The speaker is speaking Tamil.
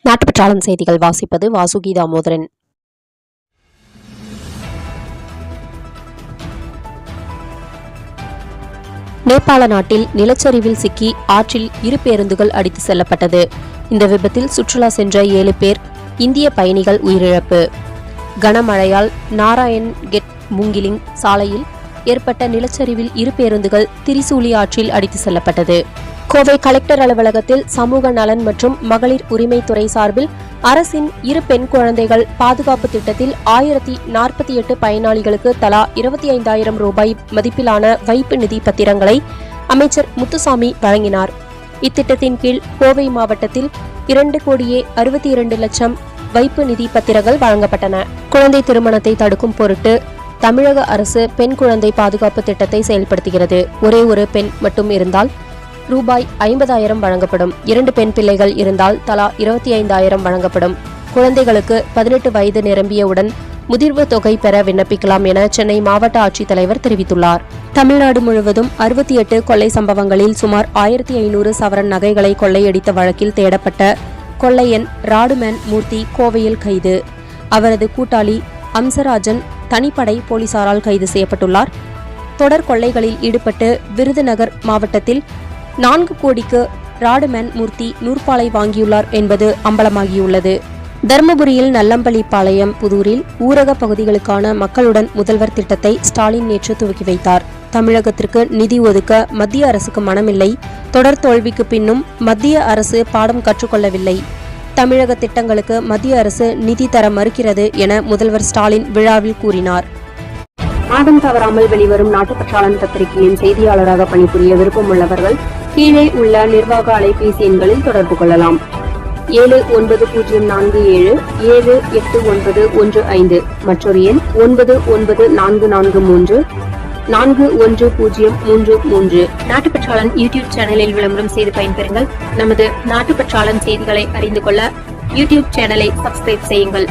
நாட்டுப்பற்றாளன் செய்திகள் வாசிப்பது வாசுகி தாமோதரன். நேபாள நாட்டில் நிலச்சரிவில் சிக்கி ஆற்றில் 2 பேருந்துகள் அடித்து செல்லப்பட்டது. இந்த விபத்தில் சுற்றுலா சென்ற 7 பேர் இந்திய பயணிகள் உயிரிழப்பு. கனமழையால் நாராயண்கெட் முங்கிலிங் சாலையில் ஏற்பட்ட நிலச்சரிவில் 2 பேருந்துகள் திரிசூலி ஆற்றில் அடித்து செல்லப்பட்டது. கோவை கலெக்டர் அலுவலகத்தில் சமூக நலன் மற்றும் மகளிர் உரிமைத்துறை சார்பில் அரசின் 2 பெண் குழந்தைகள் பாதுகாப்பு திட்டத்தில் 1048 பயனாளிகளுக்கு தலா 25,000 ரூபாய் மதிப்பிலான வைப்பு நிதி பத்திரங்களை அமைச்சர் முத்துசாமி வழங்கினார். இத்திட்டத்தின் கீழ் கோவை மாவட்டத்தில் 2,62,00,000 வைப்பு நிதி பத்திரங்கள் வழங்கப்பட்டன. குழந்தை திருமணத்தை தடுக்கும் பொருட்டு தமிழக அரசு பெண் குழந்தை பாதுகாப்பு திட்டத்தை செயல்படுத்துகிறது. ஒரே ஒரு பெண் மட்டும் இருந்தால் ரூபாய் 50,000 வழங்கப்படும். 2 பெண் பிள்ளைகள் இருந்தால் தலா 25,000 வழங்கப்படும். குழந்தைகளுக்கு 18 வயது நிரம்பியவுடன் முதிர்வு தொகை பெற விண்ணப்பிக்கலாம் என சென்னை மாவட்ட ஆட்சித்தலைவர் தெரிவித்துள்ளார். தமிழ்நாடு முழுவதும் 68 கொள்ளை சம்பவங்களில் சுமார் 1,500 சவரன் நகைகளை கொள்ளையடித்த வழக்கில் தேடப்பட்ட கொள்ளையன் ராடுமேன் மூர்த்தி கோவையில் கைது. அவரது கூட்டாளி அம்சராஜன் தனிப்படை போலீசாரால் கைது செய்யப்பட்டுள்ளார். தொடர் கொள்ளைகளில் ஈடுபட்டு விருதுநகர் மாவட்டத்தில் 4 கோடிக்கு ராடுமேன் மூர்த்தி நூற்பாலை வாங்கியுள்ளார் என்பது அம்பலமாகியுள்ளது. தருமபுரியில் நல்லம்பள்ளிப்பாளையம் புதூரில் ஊரக பகுதிகளுக்கான மக்களுடன் முதல்வர் திட்டத்தை ஸ்டாலின் நேற்று துவக்கி வைத்தார். தமிழகத்திற்கு நிதி ஒதுக்க மத்திய அரசுக்கு மனமில்லை. தொடர் தோல்விக்கு பின்னும் மத்திய அரசு பாடம் கற்றுக்கொள்ளவில்லை. தமிழக திட்டங்களுக்கு மத்திய அரசு நிதி தர மறுக்கிறது என முதல்வர் ஸ்டாலின் விழாவில் கூறினார். மாதம் தவறாமல் வெளிவரும் நாட்டுப்பற்றாளன் பத்திரிகையின் செய்தியாளராக பணிபுரிய விருப்பமுள்ளவர்கள் கீழே உள்ள நிர்வாக அலைபேசி எண்களில் தொடர்பு கொள்ளலாம். 7907789115 மற்றொரு எண் 9944341033. நாட்டுப்பற்றாளன் யூடியூப் சேனலில் விளம்பரம் செய்து பயன்பெறுங்கள். நமது நாட்டுப்பற்றாளன் செய்திகளை அறிந்து கொள்ள யூடியூப் சேனலை சப்ஸ்கிரைப் செய்யுங்கள்.